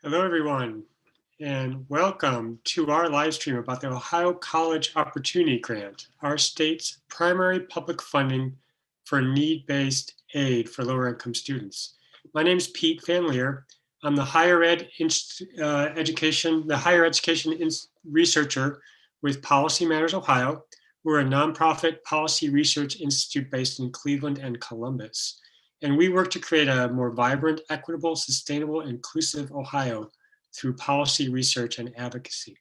Hello, everyone, and welcome to our live stream about the Ohio College Opportunity Grant, our state's primary public funding for need-based aid for lower-income students. My name is Pete Van Leer. I'm the higher education researcher with Policy Matters Ohio. We're a nonprofit policy research institute based in Cleveland and Columbus. And we work to create a more vibrant, equitable, sustainable, inclusive Ohio through policy research and advocacy.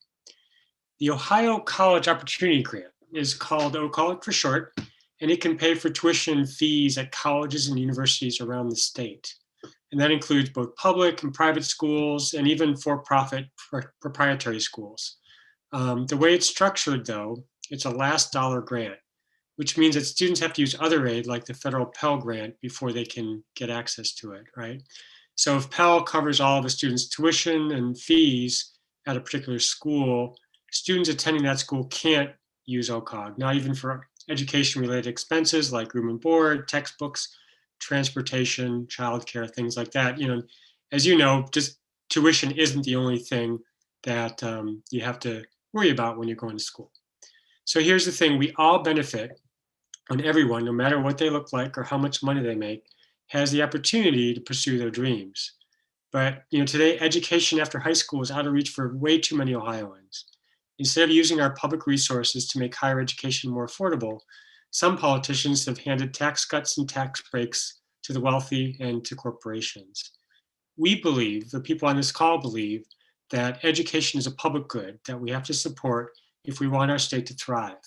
The Ohio College Opportunity Grant is called OCOG for short, and it can pay for tuition fees at colleges and universities around the state. And that includes both public and private schools and even for-profit proprietary schools. The way it's structured, though, it's a last dollar grant, which means that students have to use other aid like the federal Pell Grant before they can get access to it, right? So if Pell covers all of a student's tuition and fees at a particular school, students attending that school can't use OCOG, not even for education-related expenses like room and board, textbooks, transportation, childcare, things like that. As you know, just tuition isn't the only thing that you have to worry about when you're going to school. So here's the thing, we all benefit when everyone, no matter what they look like or how much money they make, has the opportunity to pursue their dreams. But today, education after high school is out of reach for way too many Ohioans. Instead of using our public resources to make higher education more affordable, some politicians have handed tax cuts and tax breaks to the wealthy and to corporations. We believe, the people on this call believe, that education is a public good that we have to support if we want our state to thrive.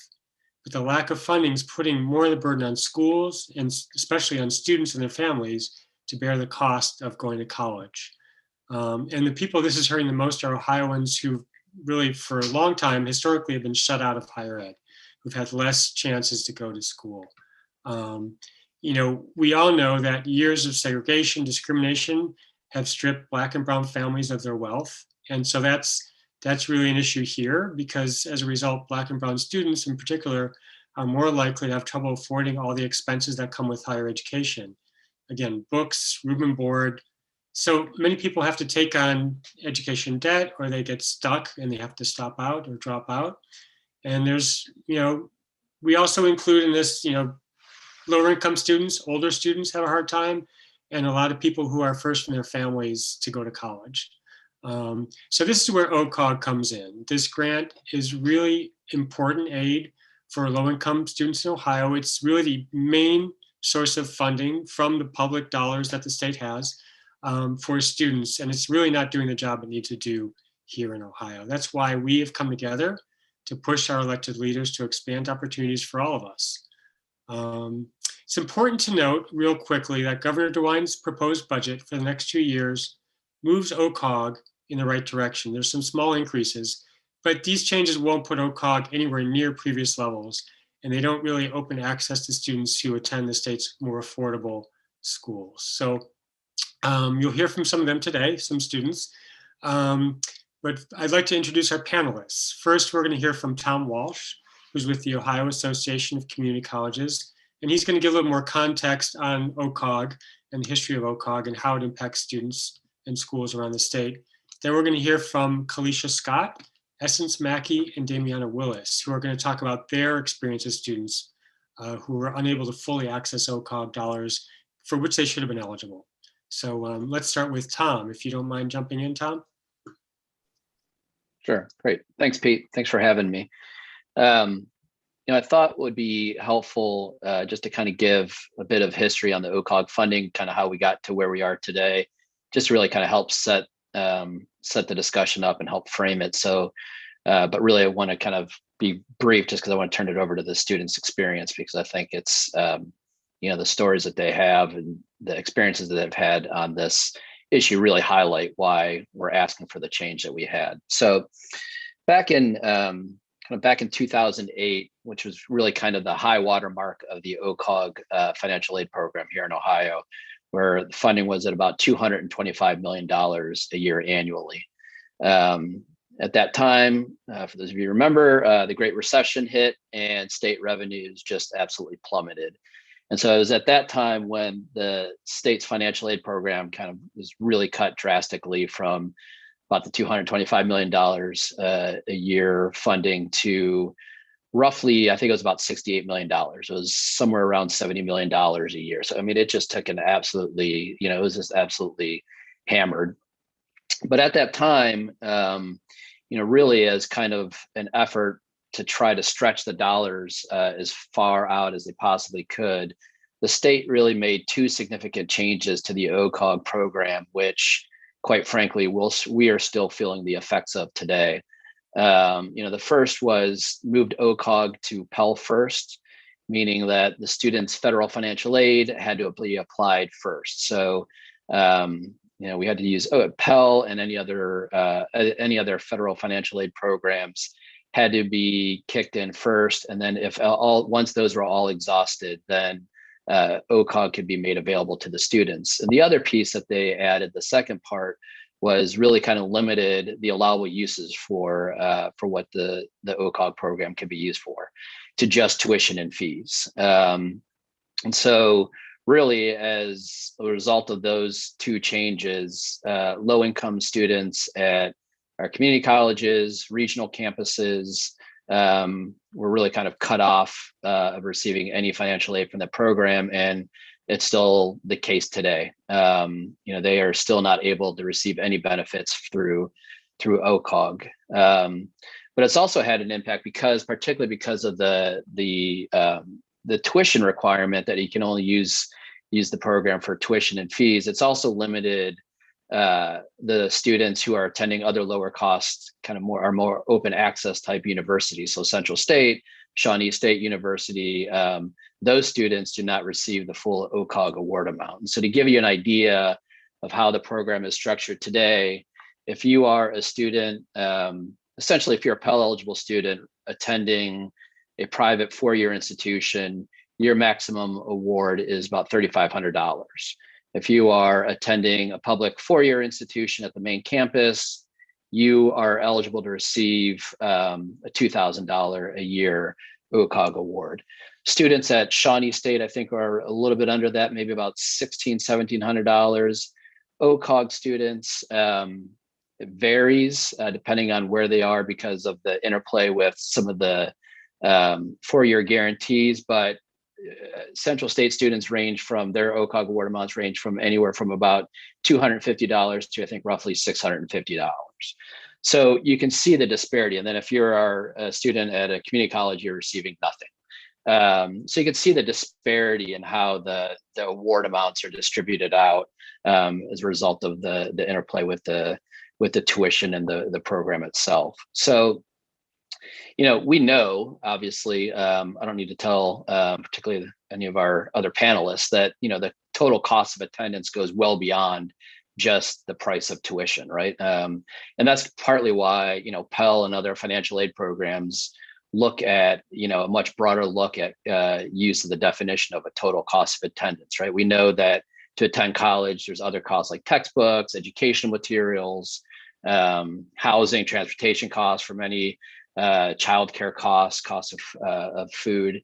But the lack of funding is putting more of the burden on schools and especially on students and their families to bear the cost of going to college. And the people this is hurting the most are Ohioans who really for a long time historically have been shut out of higher ed, who've had less chances to go to school. We all know that years of segregation, discrimination have stripped Black and brown families of their wealth. And so that's really an issue here because as a result, Black and brown students in particular are more likely to have trouble affording all the expenses that come with higher education. Again, books, room and board. So many people have to take on education debt or they get stuck and they have to stop out or drop out. And we also include in this, lower income students, older students have a hard time, and a lot of people who are first in their families to go to college. So this is where OCOG comes in. This grant is really important aid for low-income students in Ohio. It's really the main source of funding from the public dollars that the state has for students, and it's really not doing the job it needs to do here in Ohio. That's why we have come together to push our elected leaders to expand opportunities for all of us. It's important to note real quickly that Governor DeWine's proposed budget for the next 2 years moves OCOG in the right direction. There's some small increases, but these changes won't put OCOG anywhere near previous levels, and they don't really open access to students who attend the state's more affordable schools. So you'll hear from some of them today, some students, but I'd like to introduce our panelists. First, we're going to hear from Tom Walsh, who's with the Ohio Association of Community Colleges, and he's going to give a little more context on OCOG and the history of OCOG and how it impacts students and schools around the state. Then we're going to hear from Kalisha Scott, Essence Mackey, and Danielle Willis, who are going to talk about their experience as students who were unable to fully access OCOG dollars for which they should have been eligible. So let's start with Tom, if you don't mind jumping in, Tom. Sure, great. Thanks, Pete. Thanks for having me. I thought would be helpful just to kind of give a bit of history on the OCOG funding, kind of how we got to where we are today, just to really kind of help set the discussion up and help frame it. So, but really I want to kind of be brief just because I want to turn it over to the students' experience because I think it's, the stories that they have and the experiences that they've had on this issue really highlight why we're asking for the change that we had. So back in 2008, which was really kind of the high watermark of the OCOG financial aid program here in Ohio, where the funding was at about $225 million a year annually. At that time, for those of you who remember, the Great Recession hit and state revenues just absolutely plummeted. And so it was at that time when the state's financial aid program kind of was really cut drastically from about the $225 million a year funding to roughly, I think it was about $68 million. It was somewhere around $70 million a year. So, I mean, it just took an absolutely, it was just absolutely hammered. But at that time, really as kind of an effort to try to stretch the dollars as far out as they possibly could, the state really made two significant changes to the OCOG program, which, quite frankly, we are still feeling the effects of today. The first was moved OCOG to Pell first, meaning that the student's federal financial aid had to be applied first. So, we had to use Pell, and any other federal financial aid programs had to be kicked in first. And then once those were all exhausted, then OCOG could be made available to the students. And the other piece that they added, the second part, was really kind of limited the allowable uses for what the OCOG program could be used for, to just tuition and fees. And so really, as a result of those two changes, low-income students at our community colleges, regional campuses, were really kind of cut off of receiving any financial aid from the program, and it's still the case today. They are still not able to receive any benefits through OCOG. But it's also had an impact particularly because of the tuition requirement that you can only use the program for tuition and fees. It's also limited the students who are attending other lower cost, more open access type universities. So Central State, Shawnee State University, those students do not receive the full OCOG award amount. And so to give you an idea of how the program is structured today, if you are a student, essentially if you're a Pell eligible student attending a private four-year institution, your maximum award is about $3,500. If you are attending a public four-year institution at the main campus, you are eligible to receive a $2,000 a year OCOG award. Students at Shawnee State, I think, are a little bit under that, maybe about $1,600, $1,700. OCOG students, it varies depending on where they are because of the interplay with some of the four-year guarantees, but Central State students range from their OCOG award amounts range from anywhere from about $250 to I think roughly $650. So you can see the disparity. And then if you're a student at a community college, you're receiving nothing. So you can see the disparity in how the award amounts are distributed out as a result of the interplay with the tuition and the program itself. So we know, obviously, I don't need to tell particularly any of our other panelists that, the total cost of attendance goes well beyond just the price of tuition, right? And that's partly why, Pell and other financial aid programs look at, a much broader look at use of the definition of a total cost of attendance, right? We know that to attend college, there's other costs like textbooks, educational materials, housing, transportation costs for many, childcare costs of food.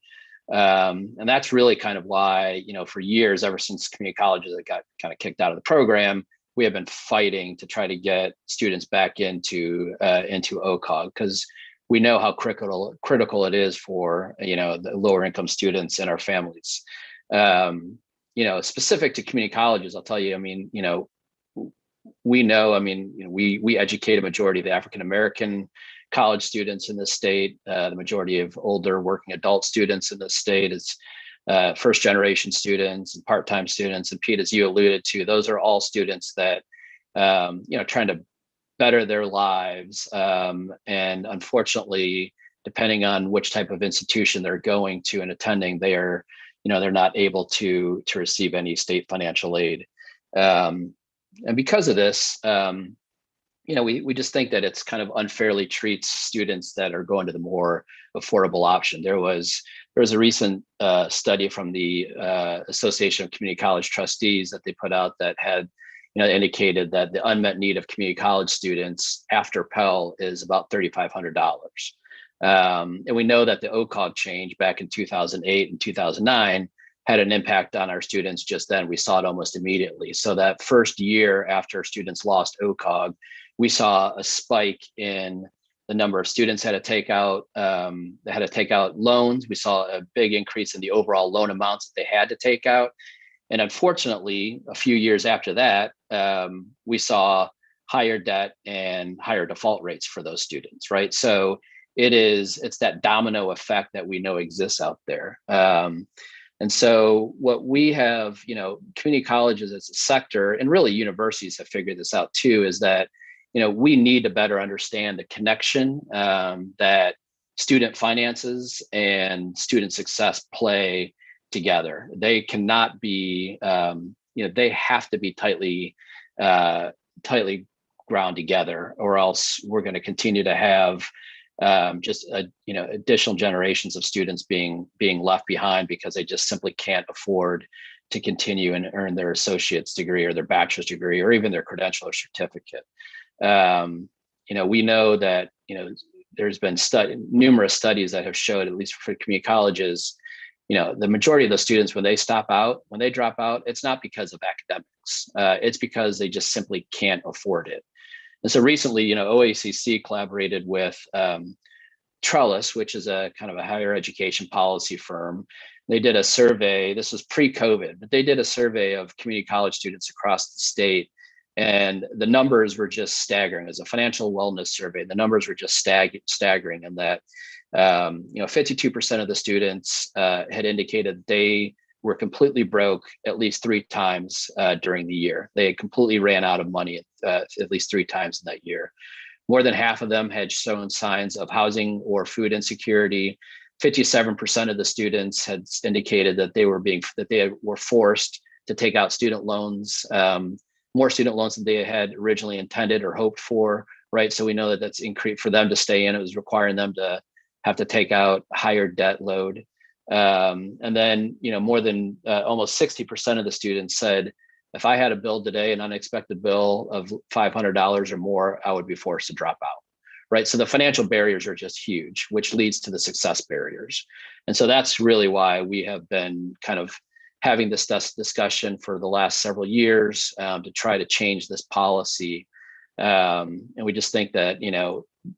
And that's really kind of why, for years, ever since community colleges got kind of kicked out of the program, we have been fighting to try to get students back into OCOG, because we know how critical it is for, the lower income students and our families. Specific to community colleges, I'll tell you, we educate a majority of the African-American college students in the state. The majority of older working adult students in the state is first generation students and part-time students. And Pete, as you alluded to, those are all students that, trying to better their lives. And unfortunately, depending on which type of institution they're going to and attending, they're not able to receive any state financial aid. And because of this, we just think that it's kind of unfairly treats students that are going to the more affordable option. There was a recent study from the Association of Community College Trustees that they put out that had, indicated that the unmet need of community college students after Pell is about $3,500. And we know that the OCOG change back in 2008 and 2009 had an impact on our students just then. We saw it almost immediately. So that first year after students lost OCOG, we saw a spike in the number of students had to take out loans. We saw a big increase in the overall loan amounts that they had to take out. And unfortunately, a few years after that, we saw higher debt and higher default rates for those students, right? So it's that domino effect that we know exists out there. And so what we have, community colleges as a sector, and really universities have figured this out too, is that, we need to better understand the connection that student finances and student success play together. They cannot be, they have to be tightly ground together, or else we're going to continue to have additional generations of students being left behind because they just simply can't afford to continue and earn their associate's degree or their bachelor's degree or even their credential or certificate. We know that there's been numerous studies that have showed, at least for community colleges, the majority of the students, when they drop out, it's not because of academics. It's because they just simply can't afford it. And so recently, OACC collaborated with Trellis, which is a kind of a higher education policy firm. They did a survey. This was pre-COVID, but they did a survey of community college students across the state. And the numbers were just staggering. As a financial wellness survey, the numbers were just staggering. And that 52% of the students had indicated they were completely broke at least 3 times during the year. They had completely ran out of money at least 3 times in that year. More than half of them had shown signs of housing or food insecurity. 57% of the students had indicated that they were forced to take out student loans, more student loans than they had originally intended or hoped for, right? So we know that that's increased for them to stay in. It was requiring them to have to take out higher debt load. And then, more than almost 60% of the students said, if I had a bill today, an unexpected bill of $500 or more, I would be forced to drop out, right? So the financial barriers are just huge, which leads to the success barriers. And so that's really why we have been kind of having this discussion for the last several years to try to change this policy. And we just think that,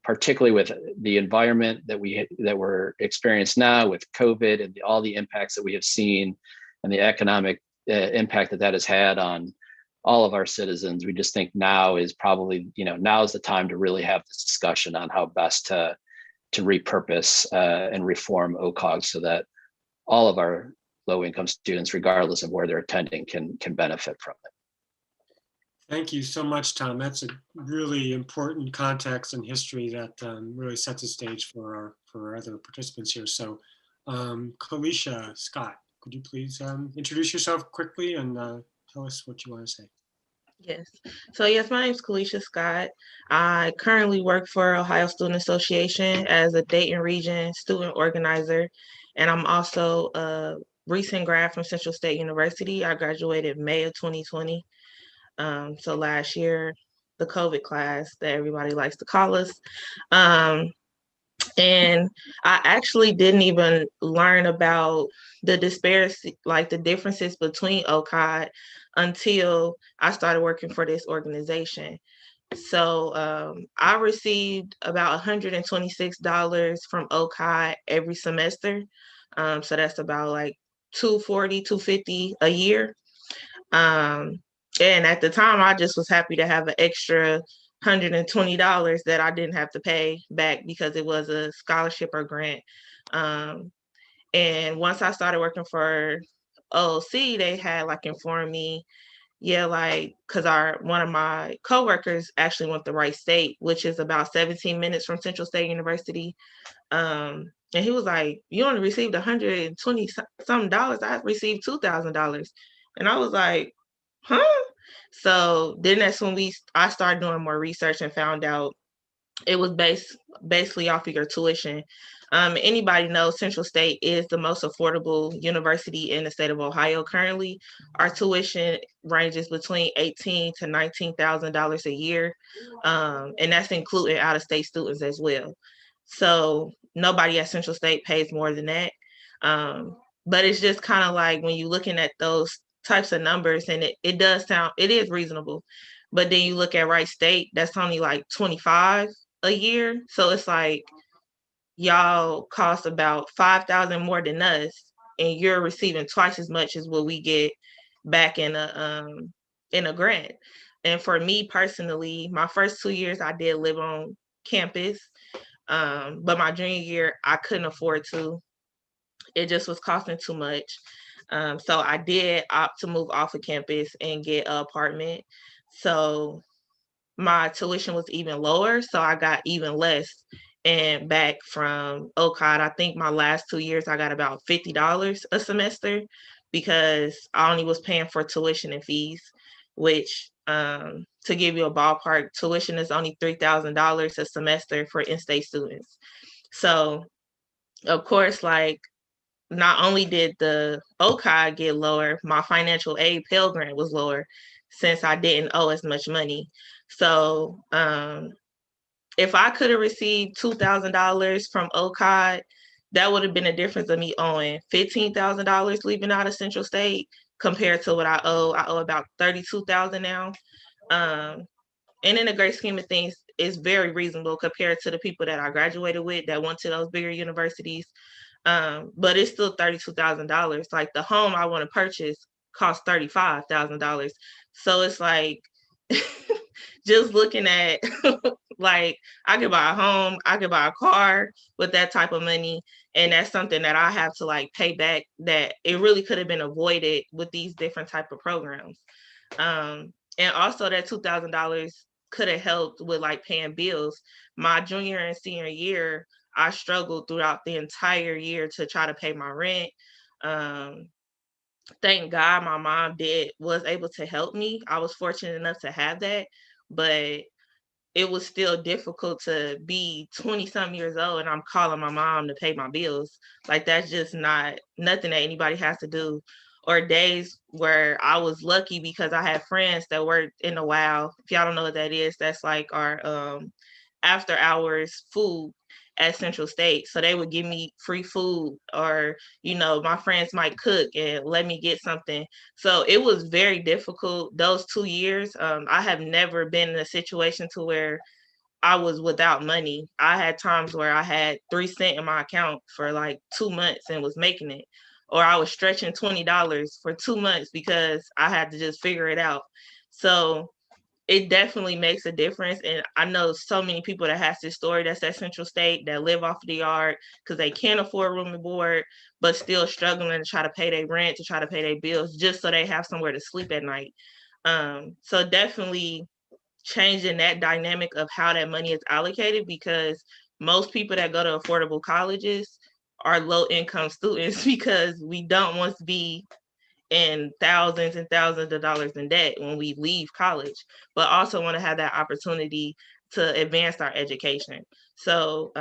particularly with the environment that we're experiencing now with COVID and all the impacts that we have seen and the economic impact that has had on all of our citizens, we just think now is probably, now is the time to really have this discussion on how best to repurpose and reform OCOG so that all of our low-income students, regardless of where they're attending, can benefit from it. Thank you so much, Tom. That's a really important context and history that really sets the stage for our other participants here. So, Kalisha Scott, could you please introduce yourself quickly and tell us what you want to say? Yes. So yes, my name is Kalisha Scott. I currently work for Ohio Student Association as a Dayton Region student organizer, and I'm also a recent grad from Central State University. I graduated May of 2020. So last year, the COVID class that everybody likes to call us. And I actually didn't even learn about the disparity, like the differences between OCOG until I started working for this organization. So I received about $126 from OCOG every semester. So that's about like $240, $250 a year. And at the time, I just was happy to have an extra $120 that I didn't have to pay back because it was a scholarship or grant. And once I started working for OOC, they had like informed me, because one of my coworkers actually went to Wright State, which is about 17 minutes from Central State University. And he was like, "You only received $120 some dollars. I received $2,000." And I was like, "Huh?" So then that's when I started doing more research and found out it was basically off of your tuition. Anybody knows Central State is the most affordable university in the state of Ohio currently. Our tuition ranges between $18,000 to $19,000 a year, and that's including out-of-state students as well. So nobody at Central State pays more than that. But it's just kind of like when you're looking at those types of numbers, and it is reasonable. But then you look at Wright State, that's only like 25 a year. So it's like y'all cost about 5,000 more than us, and you're receiving twice as much as what we get back in a grant. And for me personally, my first 2 years I did live on campus, but my junior year I couldn't afford to. It just was costing too much. So I did opt to move off of campus and get an apartment. So my tuition was even lower, so I got even less. And back from OCOG, I think my last 2 years I got about $50 a semester because I only was paying for tuition and fees, which to give you a ballpark, tuition is only $3,000 a semester for in-state students. So of course, like, not only did the OCOG get lower, my financial aid Pell Grant was lower since I didn't owe as much money. So if I could have received $2,000 from OCOG, that would have been a difference of me owing $15,000 leaving out of Central State compared to what I owe. I owe about $32,000 now. And in the great scheme of things, it's very reasonable compared to the people that I graduated with that went to those bigger universities. But it's still $32,000. Like, the home I want to purchase costs $35,000. So it's like, just looking at like, I could buy a home, I could buy a car with that type of money. And that's something that I have to like pay back, that it really could have been avoided with these different type of programs. And also that $2,000 could have helped with like paying bills. My junior and senior year, I struggled throughout the entire year to try to pay my rent. Thank God my mom was able to help me. I was fortunate enough to have that, but it was still difficult to be 20 some years old and I'm calling my mom to pay my bills. Like, that's just not nothing that anybody has to do. Or days where I was lucky because I had friends that worked in the WOW. If y'all don't know what that is, that's like our after hours food at Central State. So they would give me free food, or, my friends might cook and let me get something. So it was very difficult those 2 years. I have never been in a situation to where I was without money. I had times where I had 3 cents in my account for like 2 months and was making it. Or I was stretching $20 for 2 months because I had to just figure it out. So it definitely makes a difference. And I know so many people that has this story that's at Central State that live off the yard because they can't afford room and board, but still struggling to try to pay their rent, to try to pay their bills, just so they have somewhere to sleep at night. So definitely changing that dynamic of how that money is allocated, because most people that go to affordable colleges are low income students because we don't want to be in thousands and thousands of dollars in debt when we leave college, but also want to have that opportunity to advance our education. So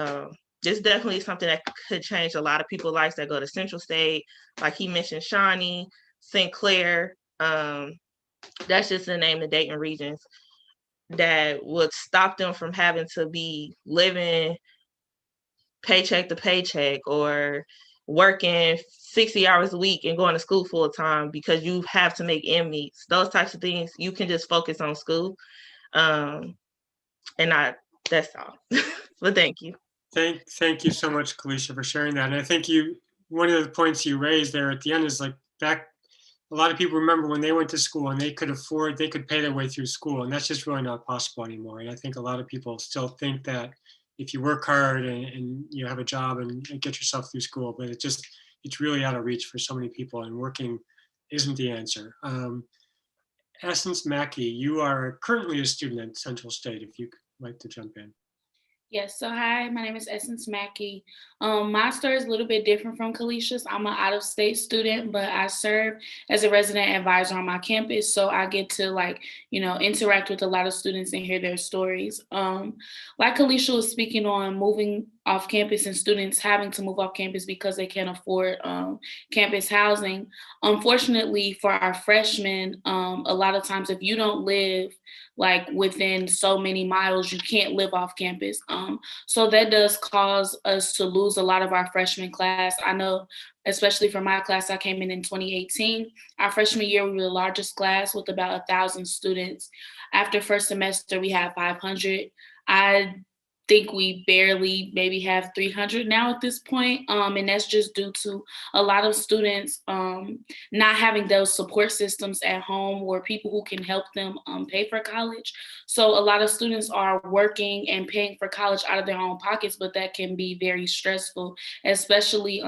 this definitely something that could change a lot of people's lives that go to Central State. Like he mentioned, Shawnee, St. Clair, that's just the name of Dayton regions, that would stop them from having to be living paycheck to paycheck or working 60 hours a week and going to school full time because you have to make ends meet. Those types of things, you can just focus on school. That's all. But thank you. Thank you so much, Kalisha, for sharing that. And I think one of the points you raised there at the end is like back, a lot of people remember when they went to school and they could pay their way through school, and that's just really not possible anymore. And I think a lot of people still think that if you work hard and you have a job and get yourself through school, but it's really out of reach for so many people, and working isn't the answer. Essence Mackey, you are currently a student at Central State, if you'd like to jump in. Yes, so hi, my name is Essence Mackey. My story is a little bit different from Kalisha's. I'm an out-of-state student, but I serve as a resident advisor on my campus, so I get to interact with a lot of students and hear their stories. Like Kalisha was speaking on moving off campus and students having to move off campus because they can't afford campus housing. Unfortunately for our freshmen, a lot of times if you don't live like within so many miles, you can't live off campus. So that does cause us to lose a lot of our freshman class. I know, especially for my class, I came in 2018. Our freshman year, we were the largest class with about 1,000 students. After first semester, we had 500. I think we barely maybe have 300 now at this point. And that's just due to a lot of students not having those support systems at home or people who can help them pay for college. So a lot of students are working and paying for college out of their own pockets, but that can be very stressful, especially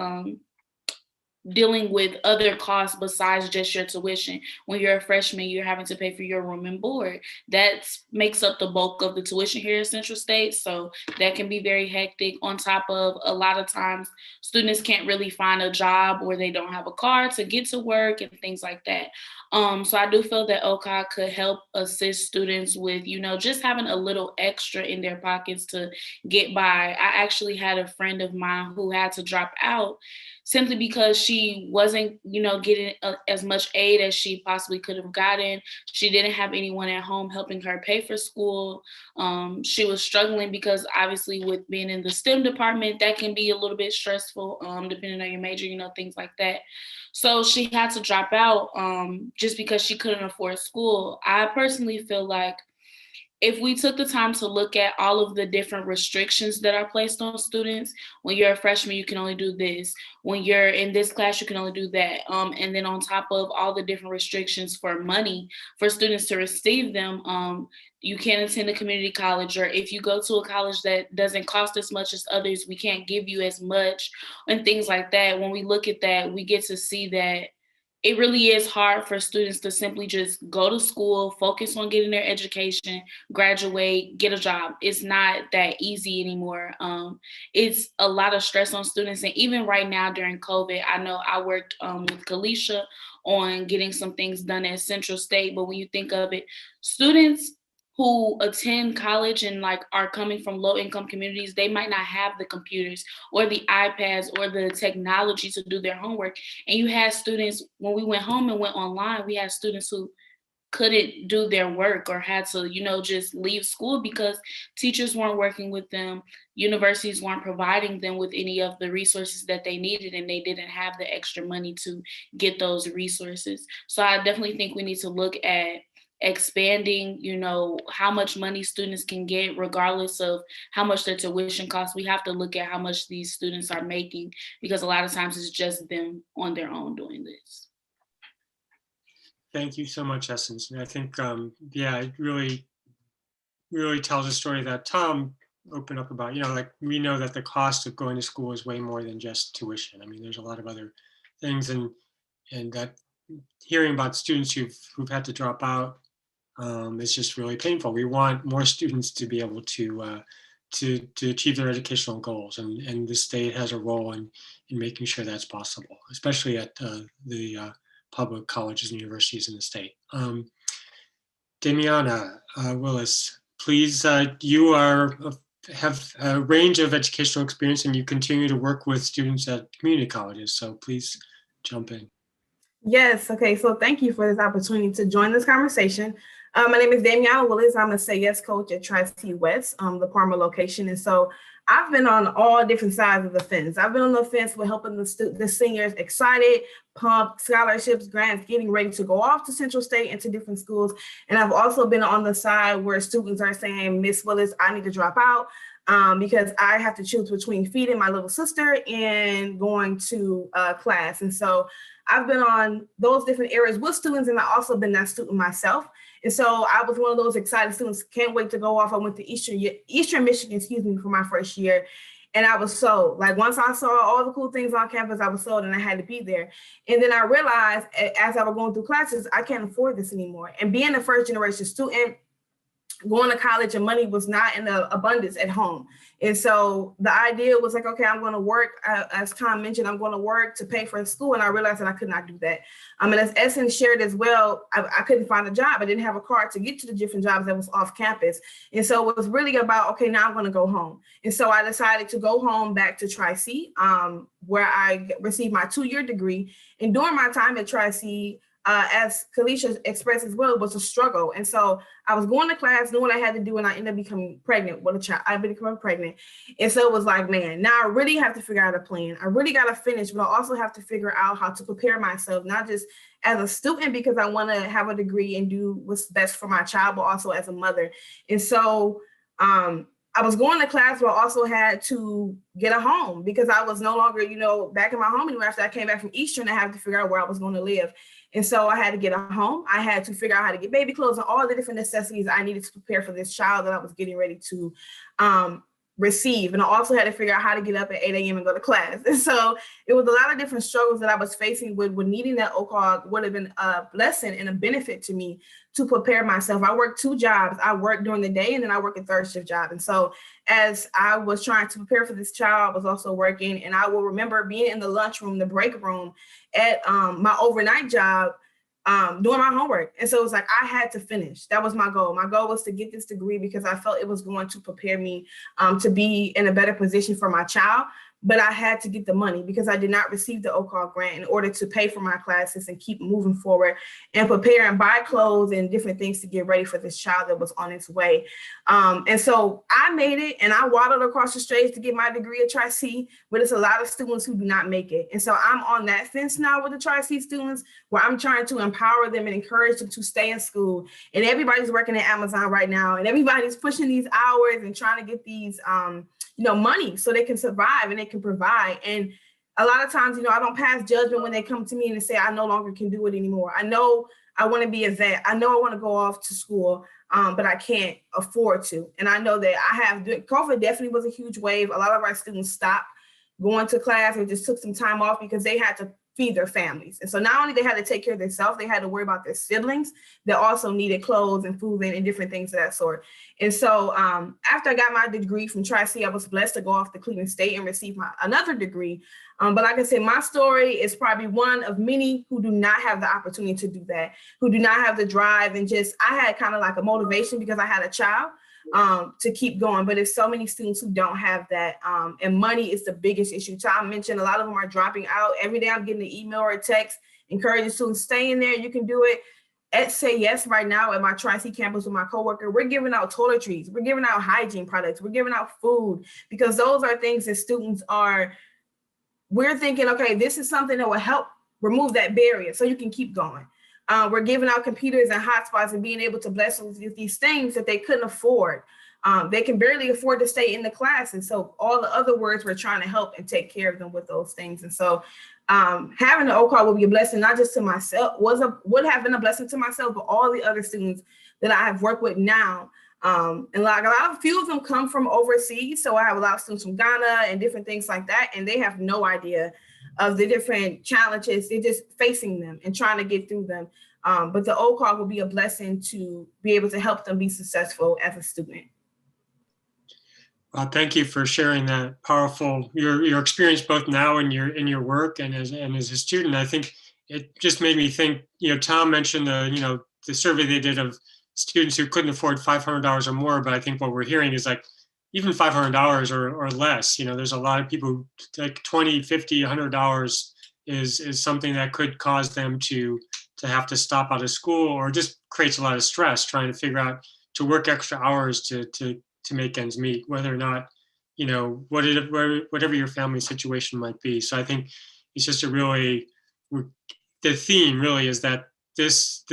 dealing with other costs besides just your tuition. When you're a freshman, you're having to pay for your room and board. That makes up the bulk of the tuition here at Central State. So that can be very hectic. On top of, a lot of times, students can't really find a job or they don't have a car to get to work and things like that. So I do feel that OCOG could help assist students with, just having a little extra in their pockets to get by. I actually had a friend of mine who had to drop out simply because she wasn't, getting as much aid as she possibly could have gotten. She didn't have anyone at home helping her pay for school. She was struggling because obviously with being in the STEM department, that can be a little bit stressful, depending on your major, things like that. So she had to drop out just because she couldn't afford school. I personally feel like if we took the time to look at all of the different restrictions that are placed on students, when you're a freshman, you can only do this. When you're in this class, you can only do that. And then on top of all the different restrictions for money for students to receive them, you can't attend a community college, or if you go to a college that doesn't cost as much as others, we can't give you as much and things like that. When we look at that, we get to see that it really is hard for students to simply just go to school, focus on getting their education, graduate, get a job. It's not that easy anymore. It's a lot of stress on students. And even right now during COVID, I know I worked with Kalisha on getting some things done at Central State. But when you think of it, students who attend college and are coming from low income communities, they might not have the computers or the iPads or the technology to do their homework. And you had students, when we went home and went online, we had students who couldn't do their work or had to, just leave school because teachers weren't working with them. Universities weren't providing them with any of the resources that they needed, and they didn't have the extra money to get those resources. So I definitely think we need to look at expanding, how much money students can get regardless of how much their tuition costs. We have to look at how much these students are making, because a lot of times it's just them on their own doing this. Thank you so much, Essence. And I think, it really, really tells a story that Tom opened up about, we know that the cost of going to school is way more than just tuition. I mean, there's a lot of other things, and that hearing about students who've had to drop out, it's just really painful. We want more students to be able to achieve their educational goals, and the state has a role in making sure that's possible, especially at the public colleges and universities in the state. Danielle Willis, please, you have a range of educational experience, and you continue to work with students at community colleges, so please jump in. Yes. Okay. So thank you for this opportunity to join this conversation. My name is Danielle Willis. I'm a Say Yes coach at Tri-C West, the Parma location. And so I've been on all different sides of the fence. I've been on the fence with helping the seniors excited, pumped, scholarships, grants, getting ready to go off to Central State and to different schools. And I've also been on the side where students are saying, Miss Willis, I need to drop out because I have to choose between feeding my little sister and going to class. And so I've been on those different areas with students, and I've also been that student myself. And so I was one of those excited students, can't wait to go off. I went to Eastern Michigan, for my first year. And I was sold. Once I saw all the cool things on campus, I was sold and I had to be there. And then I realized as I was going through classes, I can't afford this anymore. And being a first generation student, going to college and money was not in the abundance at home. And so the idea was okay, I'm going to work, as Tom mentioned, I'm going to work to pay for school. And I realized that I could not do that. And as Essence shared as well, I couldn't find a job. I didn't have a car to get to the different jobs that was off campus. And so it was really about, okay, now I'm going to go home. And so I decided to go home back to Tri-C, where I received my 2-year degree. And during my time at Tri-C, as Kalisha expressed as well, it was a struggle. And so I was going to class, knowing what I had to do, and I ended up becoming pregnant with a child. I became pregnant. And so it was like, man, now I really have to figure out a plan. I really got to finish, but I also have to figure out how to prepare myself, not just as a student, because I want to have a degree and do what's best for my child, but also as a mother. And so I was going to class, but I also had to get a home because I was no longer, back in my home anymore. After I came back from Eastern, I had to figure out where I was going to live. And so I had to get a home. I had to figure out how to get baby clothes and all the different necessities I needed to prepare for this child that I was getting ready to receive. And I also had to figure out how to get up at 8 a.m. and go to class. And so it was a lot of different struggles that I was facing with needing that OCOG would have been a blessing and a benefit to me to prepare myself. I worked 2 jobs. I worked during the day and then I worked a 3rd shift job. And so as I was trying to prepare for this child, I was also working, and I will remember being in the lunchroom, the break room at my overnight job, doing my homework. And so it was like, I had to finish. That was my goal. My goal was to get this degree because I felt it was going to prepare me to be in a better position for my child. But I had to get the money because I did not receive the OCOG grant in order to pay for my classes and keep moving forward and prepare and buy clothes and different things to get ready for this child that was on its way. And so I made it, and I waddled across the stage to get my degree at Tri-C, but it's a lot of students who do not make it. And so I'm on that fence now with the Tri-C students where I'm trying to empower them and encourage them to stay in school. And everybody's working at Amazon right now, and everybody's pushing these hours and trying to get these money so they can survive and they can provide. And a lot of times, I don't pass judgment when they come to me and say, I no longer can do it anymore. I know I want to be a vet. I know I want to go off to school, but I can't afford to. And I know that COVID definitely was a huge wave. A lot of our students stopped going to class or just took some time off because they had to feed their families. And so not only they had to take care of themselves, they had to worry about their siblings that also needed clothes and food and different things of that sort. And so after I got my degree from Tri-C, I was blessed to go off to Cleveland State and receive another degree. But like I said, my story is probably one of many who do not have the opportunity to do that, who do not have the drive. And I had kind of like a motivation because I had a child to keep going. But there's so many students who don't have that. And money is the biggest issue. Tom mentioned a lot of them are dropping out. Every day I'm getting an email or a text encouraging students, stay in there, you can do it. At Say Yes right now at my Tri-C campus with my coworker, we're giving out toiletries, we're giving out hygiene products, we're giving out food, because those are things that students we're thinking, okay, this is something that will help remove that barrier so you can keep going. We're giving out computers and hotspots and being able to bless them with these things that they couldn't afford. They can barely afford to stay in the class. And so all the other words, we're trying to help and take care of them with those things. And so having the OCOG will be a blessing, not just to myself, would have been a blessing to myself, but all the other students that I have worked with now. And like a few of them come from overseas. So I have a lot of students from Ghana and different things like that. And they have no idea of the different challenges. They're just facing them and trying to get through them. But the OCOG will be a blessing to be able to help them be successful as a student. Well, thank you for sharing that powerful, your experience both now in your work and as a student. I think it just made me think, Tom mentioned the survey they did of students who couldn't afford $500 or more, but I think what we're hearing is like even $500 or less, there's a lot of people who like $20, $50, $100 is something that could cause them to have to stop out of school, or just creates a lot of stress trying to figure out to work extra hours to make ends meet, whether or not, whatever your family situation might be. So I think it's just the theme really is that this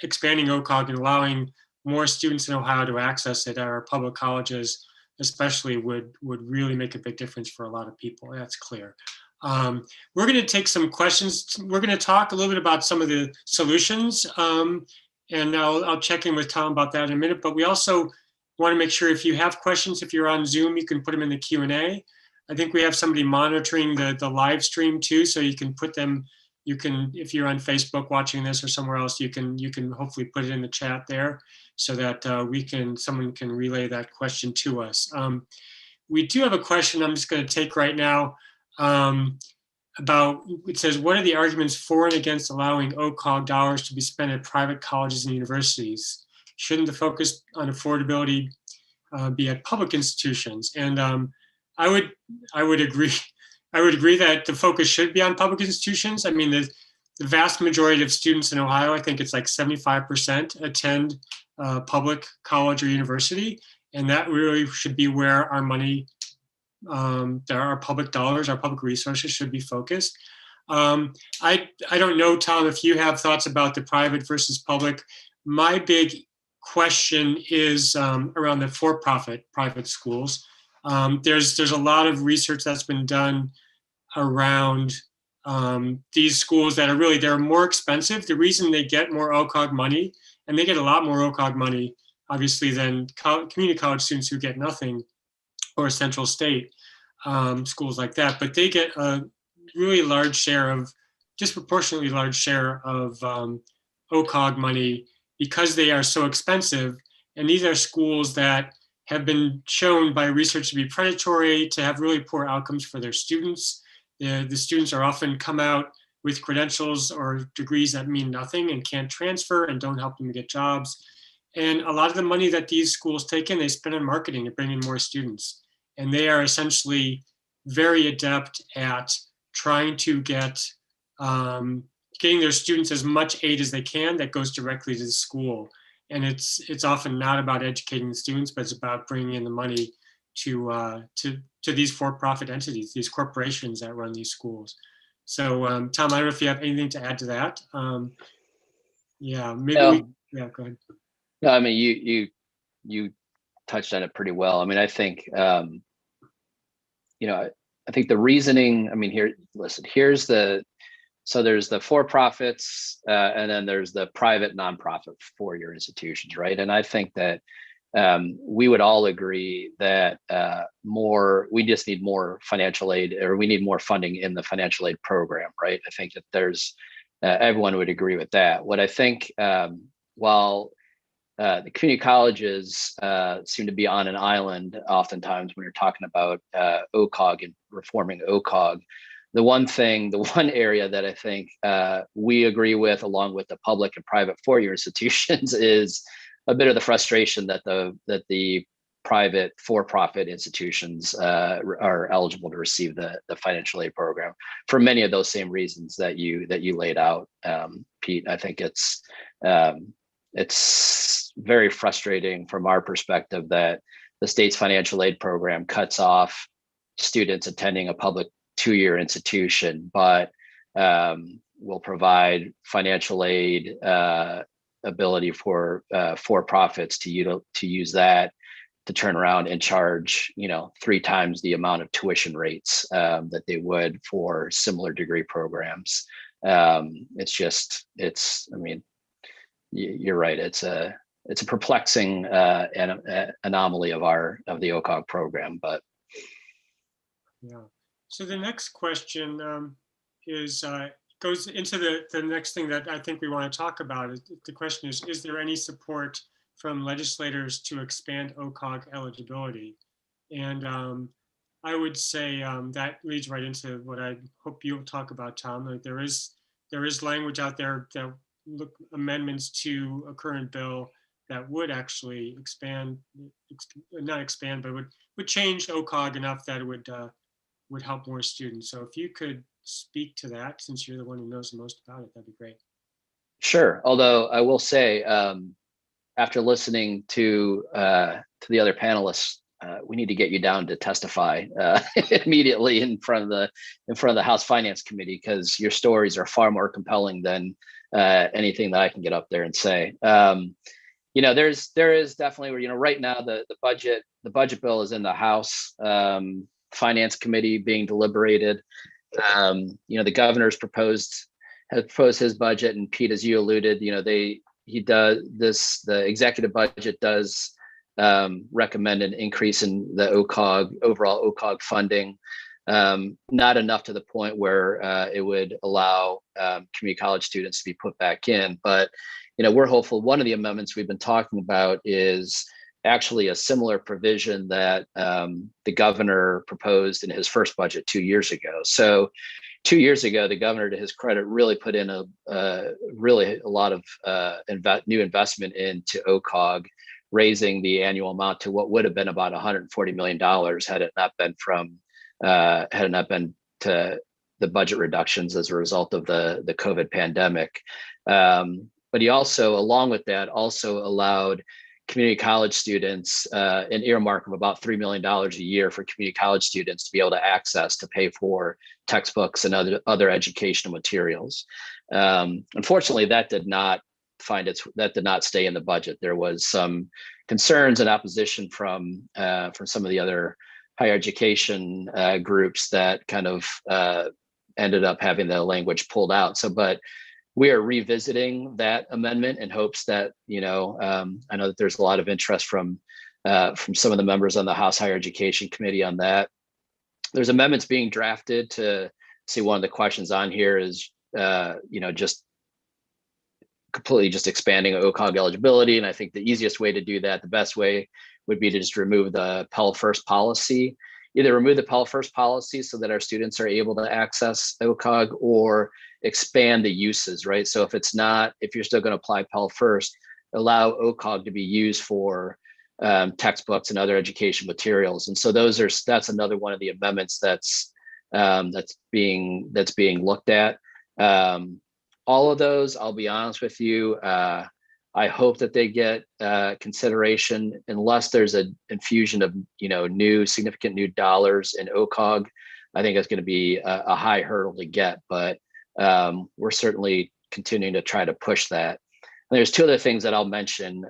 expanding OCOG and allowing more students in Ohio to access it at our public colleges, especially would really make a big difference for a lot of people. That's clear. We're going to take some questions. We're going to talk a little bit about some of the solutions, and I'll check in with Tom about that in a minute. But we also want to make sure if you have questions, if you're on Zoom, you can put them in the Q&A. I think we have somebody monitoring the live stream too, so you can put them. You can, if you're on Facebook watching this or somewhere else, you can hopefully put it in the chat there, so that someone can relay that question to us. We do have a question I'm just going to take right now. It says, what are the arguments for and against allowing OCOG dollars to be spent at private colleges and universities? Shouldn't the focus on affordability be at public institutions? And I would agree. I would agree that the focus should be on public institutions. I mean, the vast majority of students in Ohio, I think it's like 75%, attend public college or university. And that really should be where our money, our public dollars, our public resources should be focused. I don't know, Tom, if you have thoughts about the private versus public. My big question is around the for-profit private schools. There's a lot of research that's been done around these schools that are they're more expensive. The reason they get more OCOG money, and they get a lot more OCOG money, obviously, than community college students who get nothing, or Central State schools like that, but they get a really large share of, disproportionately large share of OCOG money because they are so expensive. And these are schools that have been shown by research to be predatory, to have really poor outcomes for their students. The students are often come out with credentials or degrees that mean nothing and can't transfer and don't help them get jobs. And a lot of the money that these schools take in, they spend on marketing to bring in more students. And they are essentially very adept at trying to get getting their students as much aid as they can that goes directly to the school. And it's often not about educating the students, but it's about bringing in the money to these for-profit entities, these corporations that run these schools. So, Tom, I don't know if you have anything to add to that. Yeah, maybe. Yeah, go ahead. No, I mean, you touched on it pretty well. I mean, I think, I think the reasoning, I mean, here's so there's the for-profits, and then there's the private nonprofit four-year institutions, right? And I think that we would all agree that we just need more financial aid, or we need more funding in the financial aid program, right? I think that there's, everyone would agree with that. What I think, while the community colleges seem to be on an island oftentimes when you're talking about OCOG and reforming OCOG, the one area that I think we agree with, along with the public and private four-year institutions, is a bit of the frustration that the private for-profit institutions are eligible to receive the financial aid program for many of those same reasons that you laid out, Pete. I think it's very frustrating from our perspective that the state's financial aid program cuts off students attending a public two-year institution, but will provide financial aid ability for for-profits to use that to turn around and charge 3 times the amount of tuition rates that they would for similar degree programs. I mean, you're right. It's a perplexing anomaly of the OCOG program, but yeah. So the next question goes into the next thing that I think we want to talk about. The question is there any support from legislators to expand OCOG eligibility? And I would say that leads right into what I hope you'll talk about, Tom. Like there is language out there that look amendments to a current bill that would actually not expand, but would change OCOG enough that it would help more students. So if you could speak to that, since you're the one who knows the most about it, that'd be great. Sure. Although I will say, after listening to the other panelists, we need to get you down to testify immediately in front of the House Finance Committee, because your stories are far more compelling than anything that I can get up there and say. There is definitely, right now the budget bill is in the House Finance Committee being deliberated. The governor's proposed his budget, and Pete, as you alluded, the executive budget does recommend an increase in the overall OCOG funding, not enough to the point where it would allow community college students to be put back in. But we're hopeful. One of the amendments we've been talking about is actually a similar provision that the governor proposed in his first budget 2 years ago. So 2 years ago, the governor, to his credit, really put in a lot of new investment into OCOG, raising the annual amount to what would have been about $140 million had it not been to the budget reductions as a result of the COVID pandemic. But he also, along with that, also allowed community college students an earmark of about $3 million a year for community college students to be able to access to pay for textbooks and other educational materials. Unfortunately, that did not stay in the budget. There was some concerns and opposition from some of the other higher education groups that kind of ended up having the language pulled out. But we are revisiting that amendment in hopes that, I know that there's a lot of interest from some of the members on the House Higher Education Committee on that. There's amendments being drafted to see. One of the questions on here is, just completely just expanding OCOG eligibility. And I think the easiest way to do that, the best way, would be to just remove the Pell First policy. Either remove the Pell First policy so that our students are able to access OCOG, or expand the uses, right? So if you're still going to apply Pell First, allow OCOG to be used for textbooks and other education materials. And so that's another one of the amendments that's being looked at. All of those, I'll be honest with you, I hope that they get consideration, unless there's an infusion of significant new dollars in OCOG. I think it's going to be a high hurdle to get, but we're certainly continuing to try to push that. And there's two other things that I'll mention.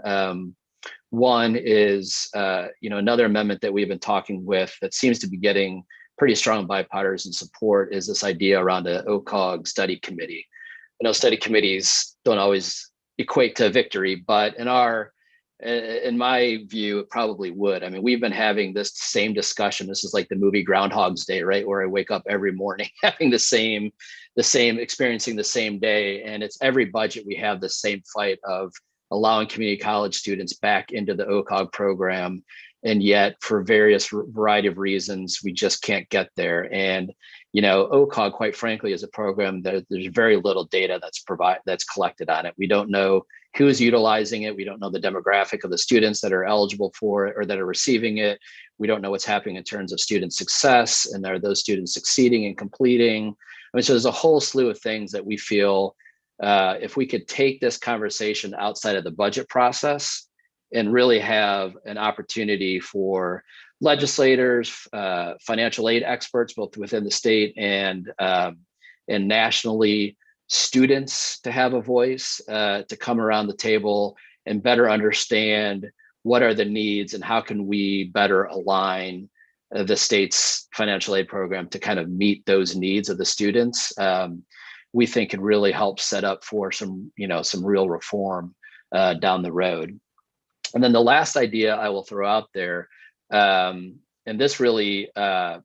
One is another amendment that we've been talking with that seems to be getting pretty strong bipartisan support is this idea around the OCOG study committee. I know study committees don't always equate to victory, but in my view, it probably would. I mean, we've been having this same discussion. This is like the movie Groundhog's Day, right? Where I wake up every morning having experiencing the same day. And it's every budget we have the same fight of allowing community college students back into the OCOG program. And yet, for various variety of reasons, we just can't get there. And OCOG, quite frankly, is a program that there's very little data that's collected on it. We don't know who's utilizing it. We don't know the demographic of the students that are eligible for it or that are receiving it. We don't know what's happening in terms of student success, and are those students succeeding and completing. I mean, so there's a whole slew of things that we feel if we could take this conversation outside of the budget process and really have an opportunity for legislators, financial aid experts, both within the state and nationally, students to have a voice, to come around the table and better understand what are the needs and how can we better align the state's financial aid program to kind of meet those needs of the students. We think could really help set up for some real reform down the road. And then the last idea I will throw out there, and this really, as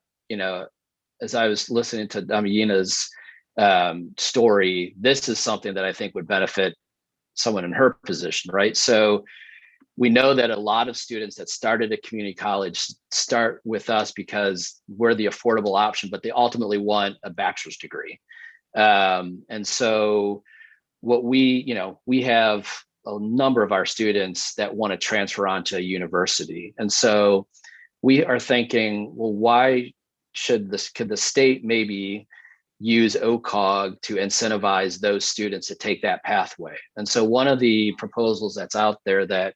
I was listening to Damiana's story, this is something that I think would benefit someone in her position, right? So we know that a lot of students that started at community college start with us because we're the affordable option, but they ultimately want a bachelor's degree. And so what we have a number of our students that want to transfer on to a university. And so we are thinking, well, why could the state maybe use OCOG to incentivize those students to take that pathway? And so one of the proposals that's out there that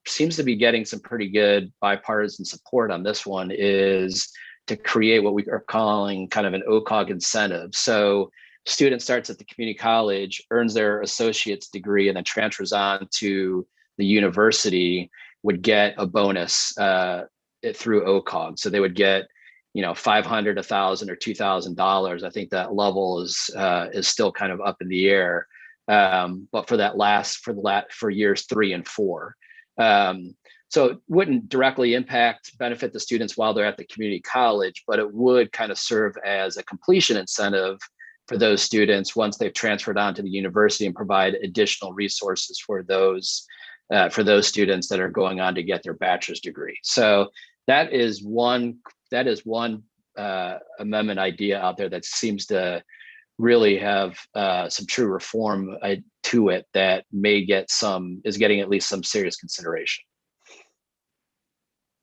seems to be getting some pretty good bipartisan support on this one is to create what we are calling kind of an OCOG incentive. So student starts at the community college, earns their associate's degree, and then transfers on to the university, would get a bonus through OCOG. So they would get, $500, $1,000, or $2,000. I think that level is still kind of up in the air. But for years 3 and 4. So it wouldn't directly benefit the students while they're at the community college, but it would kind of serve as a completion incentive for those students once they've transferred on to the university, and provide additional resources for those students that are going on to get their bachelor's degree. So that is one amendment idea out there that seems to really have some true reform to it that is getting at least some serious consideration.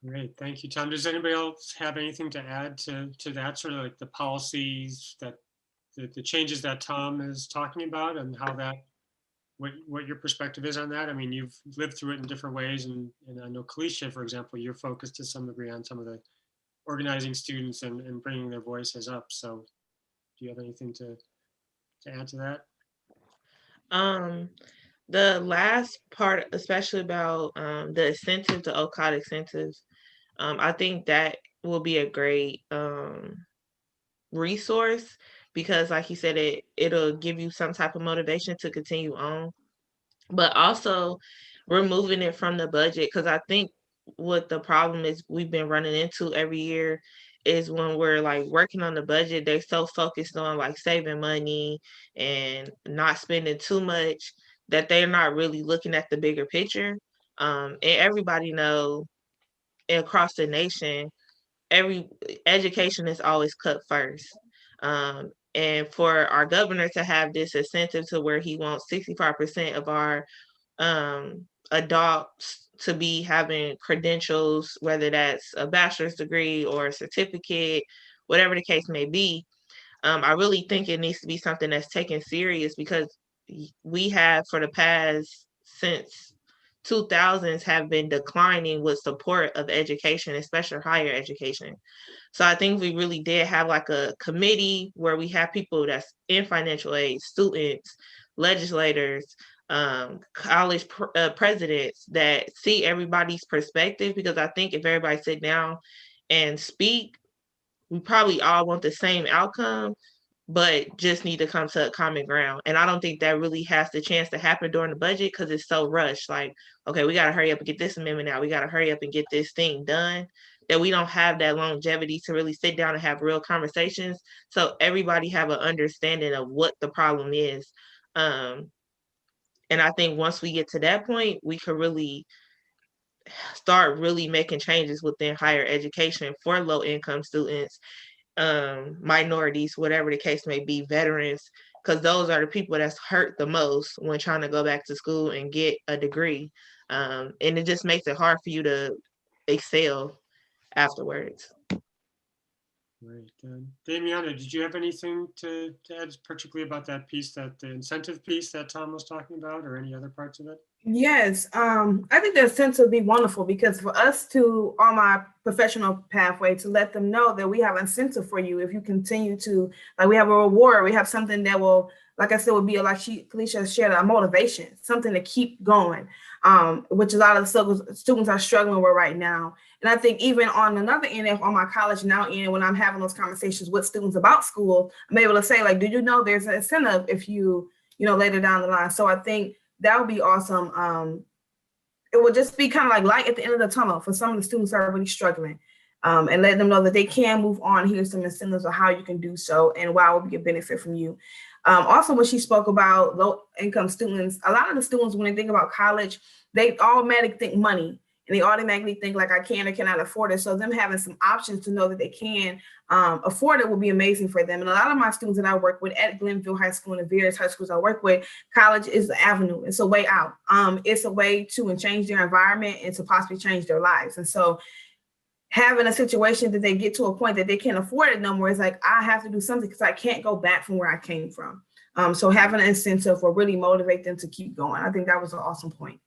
Great, thank you, Tom. Does anybody else have anything to add to that, sort of like the policies that the changes that Tom is talking about, and how that, what your perspective is on that? I mean, you've lived through it in different ways, and I know Kalisha, for example, you're focused to some degree on some of the organizing students and bringing their voices up. So do you have anything to add to that? The last part, especially about the incentive, the OCOG incentives, I think that will be a great resource, because like you said, it'll give you some type of motivation to continue on, but also removing it from the budget, because I think what the problem is we've been running into every year is when we're like working on the budget, they're so focused on like saving money and not spending too much that they're not really looking at the bigger picture. And everybody know across the nation, every education is always cut first. And for our governor to have this incentive to where he wants 65% of our adults to be having credentials, whether that's a bachelor's degree or a certificate, whatever the case may be, I really think it needs to be something that's taken serious, because we have for the past, since 2000s, have been declining with support of education, especially higher education. So I think we really did have like a committee where we have people that's in financial aid, students, legislators, college presidents that see everybody's perspective, because I think if everybody sit down and speak, we probably all want the same outcome, but just need to come to a common ground. And I don't think that really has the chance to happen during the budget, because it's so rushed. Like, okay, we got to hurry up and get this amendment out. We got to hurry up and get this thing done, that we don't have that longevity to really sit down and have real conversations. So everybody have an understanding of what the problem is. And I think once we get to that point, we could really start really making changes within higher education for low income students, minorities, whatever the case may be, veterans, because those are the people that's hurt the most when trying to go back to school and get a degree. And it just makes it hard for you to excel afterwards. Right. Damiana, did you have anything to add, particularly about that piece, that the incentive piece that Tom was talking about, or any other parts of it? Yes, I think the incentive would be wonderful, because for us to, on my professional pathway, to let them know that we have incentive for you if you continue to, like, we have a reward, we have something that will, like I said, would be like Kalisha shared, a motivation, something to keep going, which a lot of the students are struggling with right now. And I think even on another end, on my college now end, when I'm having those conversations with students about school, I'm able to say, like, do you know there's an incentive if you later down the line. So I think that would be awesome. It would just be kind of like light at the end of the tunnel for some of the students that are really struggling, and let them know that they can move on. Here's some incentives of how you can do so, and why it would be a benefit from you. Also, when she spoke about low income students, a lot of the students, when they think about college, they automatically think money. And they automatically think like, I can or cannot afford it. So them having some options to know that they can afford it will be amazing for them. And a lot of my students that I work with at Glenville High School and the various high schools I work with, college is the avenue. It's a way out. It's a way to change their environment and to possibly change their lives. And so having a situation that they get to a point that they can't afford it no more, is like, I have to do something because I can't go back from where I came from. So having an incentive will really motivate them to keep going. I think that was an awesome point.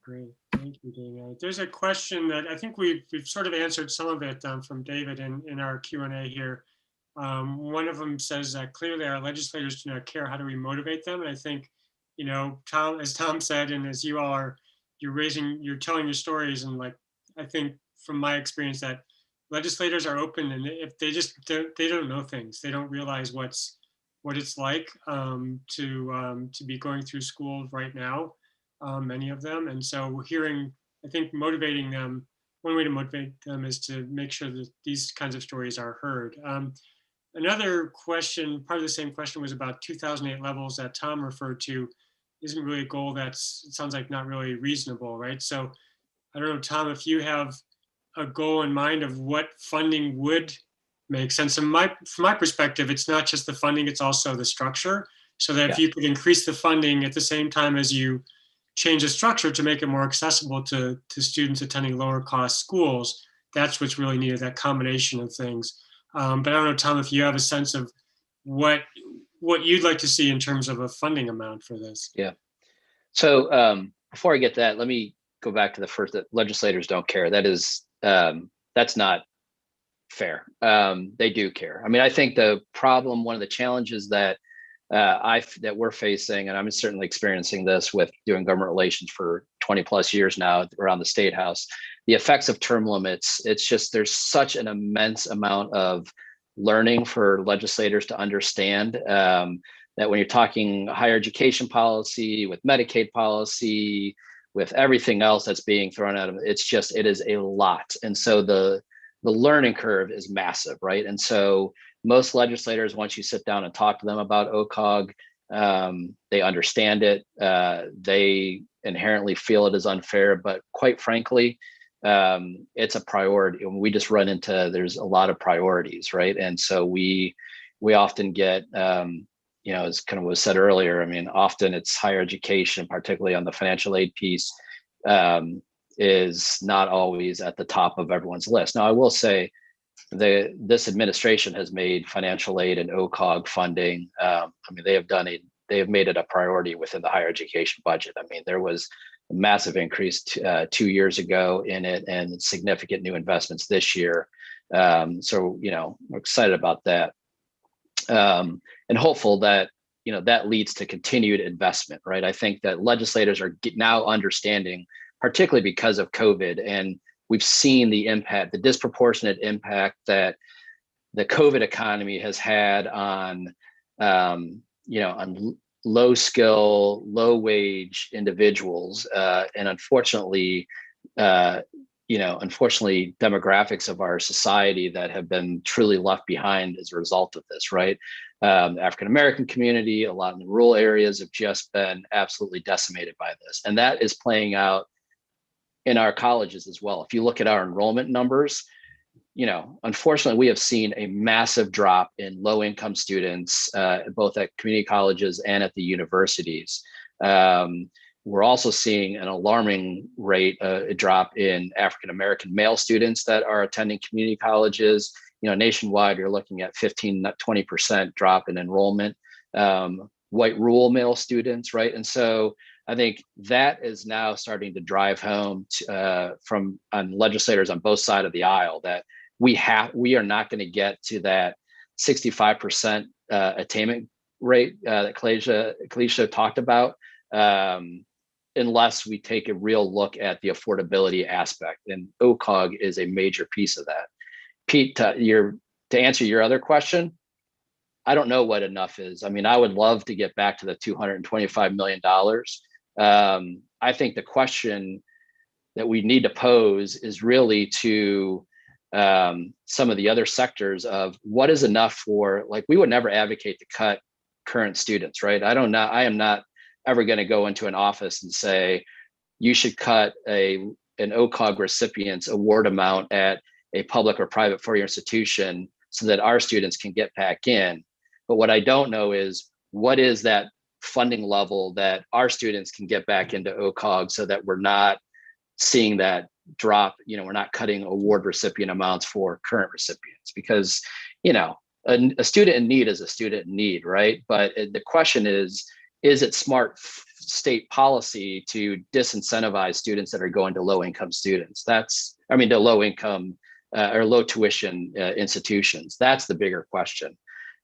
Great, thank you, Danielle. There's a question that I think we've sort of answered some of it from David in our Q&A here. One of them says that clearly our legislators do not care. How do we motivate them? And I think, Tom, as Tom said, and as you all are, you're telling your stories, and like, I think from my experience that legislators are open, and if they don't know things, they don't realize what it's like to be going through school right now. Many of them. And so I think motivating them, one way to motivate them is to make sure that these kinds of stories are heard. Another question, part of the same question, was about 2008 levels that Tom referred to. Isn't really a goal it sounds like not really reasonable, right? So I don't know, Tom, if you have a goal in mind of what funding would make sense. From my perspective, it's not just the funding, it's also the structure. So that if you could increase the funding at the same time as you change the structure to make it more accessible to students attending lower cost schools, that's what's really needed, that combination of things. But I don't know, Tom, if you have a sense of what you'd like to see in terms of a funding amount for this. Yeah. So before I get to that, let me go back to the first, that legislators don't care. That is, that's not fair. They do care. I mean, I think the problem, one of the challenges that that we're facing, and I'm certainly experiencing this with doing government relations for 20 plus years now around the State House, the effects of term limits. It's just, there's such an immense amount of learning for legislators to understand that when you're talking higher education policy, with Medicaid policy, with everything else that's being thrown at them, it's just, it is a lot. And so the learning curve is massive, right? And so most legislators, once you sit down and talk to them about OCOG, they understand it. They inherently feel it is unfair, but quite frankly, it's a priority. We just run into, there's a lot of priorities, right? And so we often get, as kind of was said earlier, I mean, often it's higher education, particularly on the financial aid piece, is not always at the top of everyone's list. Now, I will say this administration has made financial aid and OCOG funding. I mean, they have made it a priority within the higher education budget. I mean, there was a massive increase 2 years ago in it, and significant new investments this year. So, we're excited about that. And hopeful that, that leads to continued investment, right? I think that legislators are now understanding, particularly because of COVID, and we've seen the impact, the disproportionate impact that the COVID economy has had on, on low skill, low wage individuals, and unfortunately, demographics of our society that have been truly left behind as a result of this, right? African-American community, a lot in the rural areas have just been absolutely decimated by this. And that is playing out in our colleges as well. If you look at our enrollment numbers, unfortunately, we have seen a massive drop in low-income students, both at community colleges and at the universities. We're also seeing an alarming rate, a drop in African-American male students that are attending community colleges. Nationwide, you're looking at 15, 20% drop in enrollment. White rural male students, right? And so I think that is now starting to drive home from legislators on both sides of the aisle that we are not going to get to that 65% attainment rate that Kalisha talked about unless we take a real look at the affordability aspect. And OCOG is a major piece of that. Pete, to answer your other question, I don't know what enough is. I mean, I would love to get back to the $225 million. I think the question that we need to pose is really to some of the other sectors of what is enough for, like, we would never advocate to cut current students, right? I am not ever going to go into an office and say, you should cut an OCOG recipient's award amount at a public or private four-year institution so that our students can get back in. But what I don't know is, what is that funding level that our students can get back into OCOG so that we're not seeing that drop, we're not cutting award recipient amounts for current recipients, because, a student in need is a student in need, right? But the question is it smart state policy to disincentivize students that are going to low income students? To low income or low tuition institutions. That's the bigger question.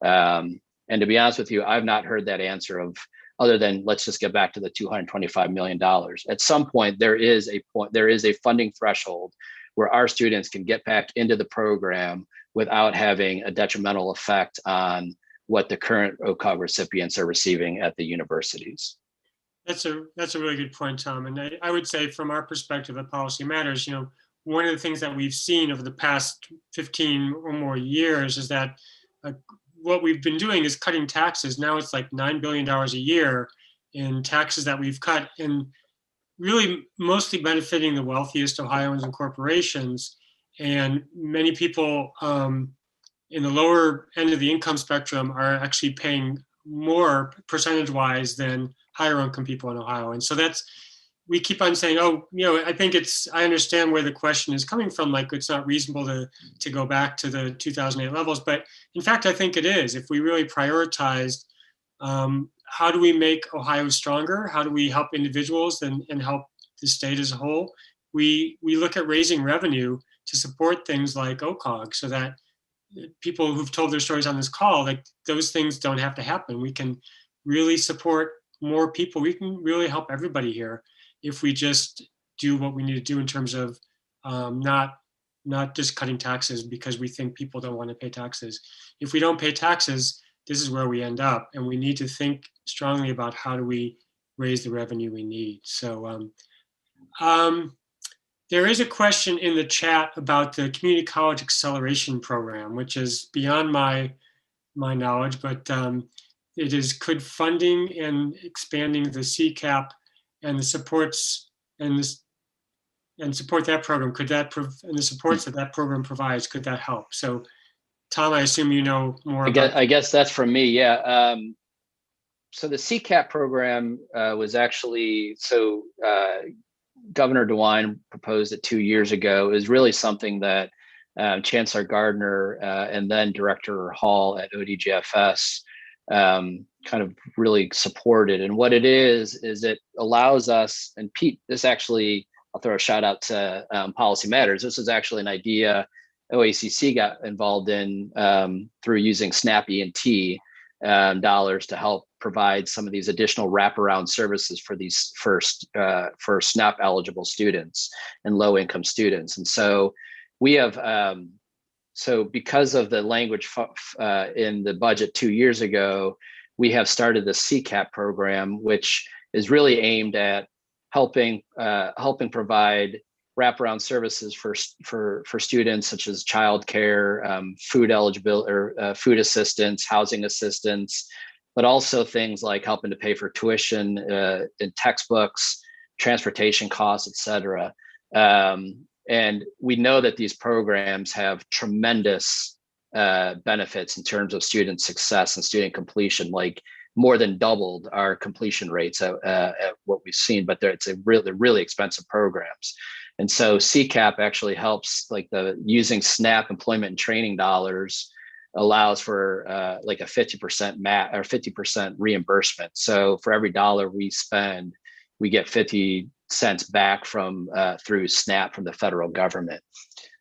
And to be honest with you, I've not heard that answer other than let's just get back to the $225 million. At some point, there is a funding threshold where our students can get back into the program without having a detrimental effect on what the current OCOG recipients are receiving at the universities. That's a really good point, Tom. And I would say from our perspective at Policy Matters, one of the things that we've seen over the past 15 or more years is that what we've been doing is cutting taxes. Now it's like $9 billion a year in taxes that we've cut, and really mostly benefiting the wealthiest Ohioans and corporations. And many people in the lower end of the income spectrum are actually paying more percentage-wise than higher income people in Ohio. And so we keep on saying, oh, I think I understand where the question is coming from. Like, it's not reasonable to go back to the 2008 levels. But in fact, I think it is. If we really prioritized, how do we make Ohio stronger? How do we help individuals and help the state as a whole? We look at raising revenue to support things like OCOG, so that people who've told their stories on this call, like, those things don't have to happen. We can really support more people. We can really help everybody here if we just do what we need to do in terms of not just cutting taxes because we think people don't want to pay taxes. If we don't pay taxes, this is where we end up, and we need to think strongly about how do we raise the revenue we need. So there is a question in the chat about the Community College Acceleration Program, which is beyond my knowledge, but it is, could funding and expanding the CCAP and the supports and support that program, could that and the supports that program provides, could that help? So Tom, I assume you know more about. I guess that's from me, yeah. So the CCAP program was actually, Governor DeWine proposed it 2 years ago. It was really something that Chancellor Gardner and then Director Hall at ODGFS kind of really supported. And what it is it allows us, and Pete, this actually, I'll throw a shout out to Policy Matters. This is actually an idea OACC got involved in through using SNAP E&T dollars to help provide some of these additional wraparound services for these for SNAP eligible students and low income students. And so we have, so because of the language in the budget 2 years ago, we have started the CCAP program, which is really aimed at helping provide wraparound services for students such as childcare, food eligibility, or food assistance, housing assistance, but also things like helping to pay for tuition, in textbooks, transportation costs, et cetera. And we know that these programs have tremendous benefits in terms of student success and student completion, like more than doubled our completion rates at what we've seen, but they're really expensive programs. And so CCAP actually helps, like using SNAP employment and training dollars allows for like a 50% match or 50% reimbursement. So for every dollar we spend, we get 50 cents back from through SNAP from the federal government.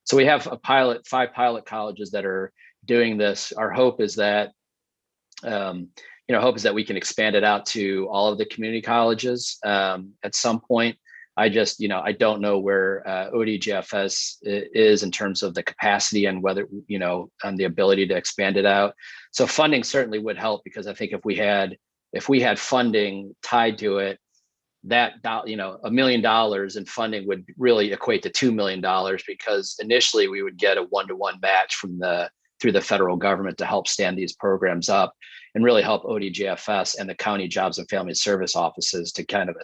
So we have 5 pilot colleges that are doing this. Our hope is that we can expand it out to all of the community colleges at some point. I don't know where ODGFS is in terms of the capacity and whether, and the ability to expand it out. So funding certainly would help, because I think if we had funding tied to it, that, $1 million in funding would really equate to $2 million, because initially we would get a 1-to-1 match through the federal government to help stand these programs up and really help ODGFS and the county jobs and family service offices to kind of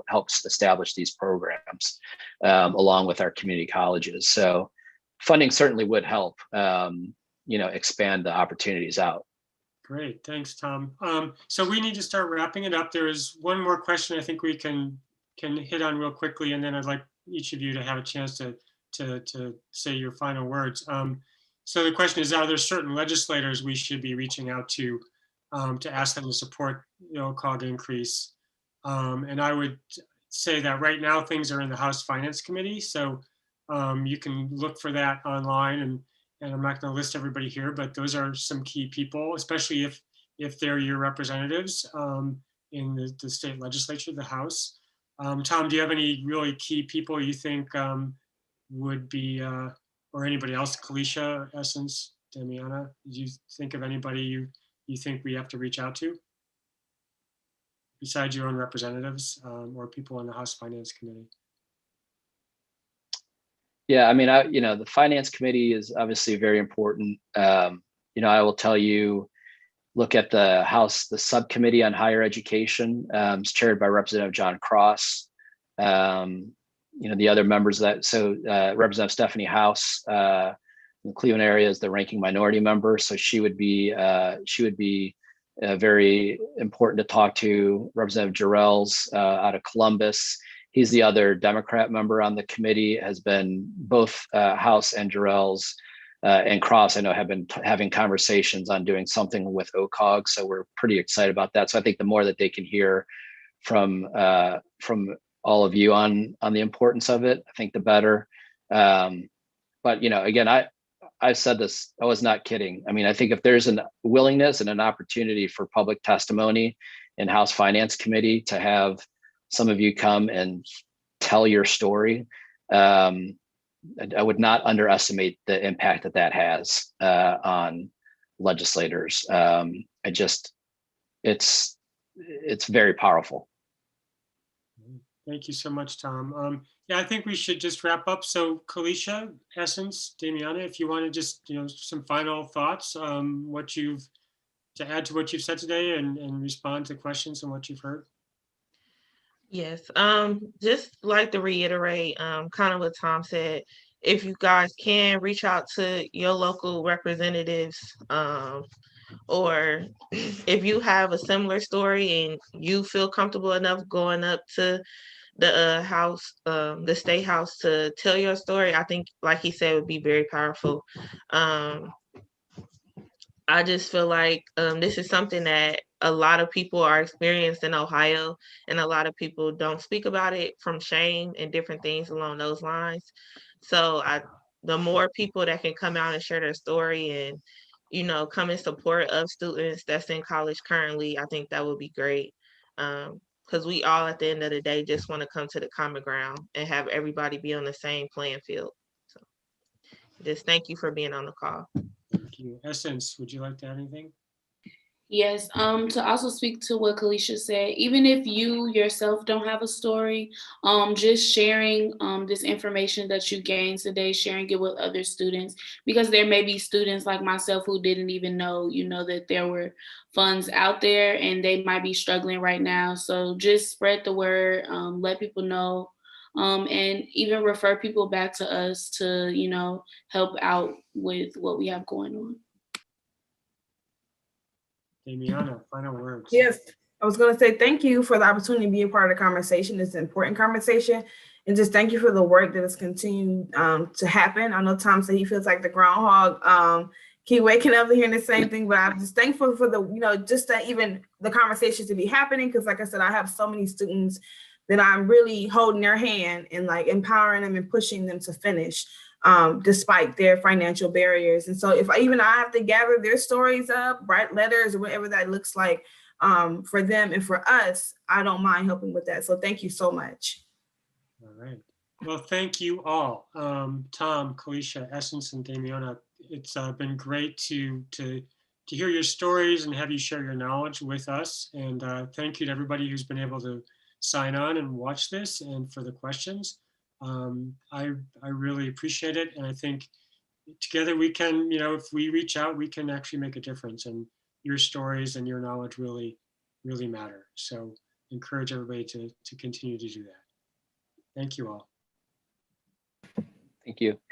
help establish these programs along with our community colleges. So funding certainly would help, expand the opportunities out. Great, thanks, Tom. So we need to start wrapping it up. There is one more question I think we can hit on real quickly, and then I'd like each of you to have a chance to say your final words. So the question is, are there certain legislators we should be reaching out to ask them to support the OCOG increase? And I would say that right now things are in the House Finance Committee, so you can look for that online, and I'm not going to list everybody here, but those are some key people, especially if they're your representatives in the state legislature, the House. Tom, do you have any really key people you think would be, or anybody else, Kalisha, Essence, Damiana, do you think of anybody you think we have to reach out to besides your own representatives or people in the House Finance Committee? Yeah, I mean, the Finance Committee is obviously very important. I will tell you, look at the Subcommittee on Higher Education. It's chaired by Representative John Cross. The other members of that, so Representative Stephanie House in the Cleveland area is the ranking minority member, so she would be very important to talk to. Representative Jarrell's out of Columbus, He's the other Democrat member on the committee, has been both House and Jarrell's and Cross, I know, have been having conversations on doing something with OCOG. So we're pretty excited about that. So I think the more that they can hear from all of you on the importance of it, I think the better. But again, I've said this, I was not kidding. I mean, I think if there's a willingness and an opportunity for public testimony in House Finance Committee to have some of you come and tell your story, I would not underestimate the impact that has on legislators. It's very powerful. Thank you so much, Tom. Yeah, I think we should just wrap up. So Kalisha, Essence, Damiana, if you want to just, some final thoughts, to add to what you've said today and respond to questions and what you've heard. Yes, just like to reiterate, kind of what Tom said. If you guys can reach out to your local representatives, or if you have a similar story and you feel comfortable enough going up to the house, the state house, to tell your story, I think, like he said, would be very powerful. I just feel like this is something that a lot of people are experiencing in Ohio, and a lot of people don't speak about it from shame and different things along those lines. So the more people that can come out and share their story and, come in support of students that's in college currently, I think that would be great. Because we all, at the end of the day, just want to come to the common ground and have everybody be on the same playing field. So just thank you for being on the call. Thank you. Essence, would you like to add anything? Yes, to also speak to what Kalisha said, even if you yourself don't have a story, just sharing this information that you gained today, sharing it with other students, because there may be students like myself who didn't even know, that there were funds out there and they might be struggling right now. So just spread the word, let people know, and even refer people back to us to, help out with what we have going on. Damiana, final words. Yes, I was going to say thank you for the opportunity to be a part of the conversation. It's an important conversation. And just thank you for the work that is continuing to happen. I know Tom said he feels like the groundhog. Keep waking up and hearing the same thing, but I'm just thankful for the, just that even the conversations to be happening. Because like I said, I have so many students that I'm really holding their hand and like empowering them and pushing them to finish. Despite their financial barriers. And so if I have to gather their stories up, write letters or whatever that looks like for them and for us, I don't mind helping with that. So thank you so much. All right. Well, thank you all. Tom, Kalisha, Essence, and Damiana. It's been great to hear your stories and have you share your knowledge with us. And thank you to everybody who's been able to sign on and watch this and for the questions. I really appreciate it. And I think together we can, if we reach out, we can actually make a difference, and your stories and your knowledge really, really matter. So encourage everybody to continue to do that. Thank you all. Thank you.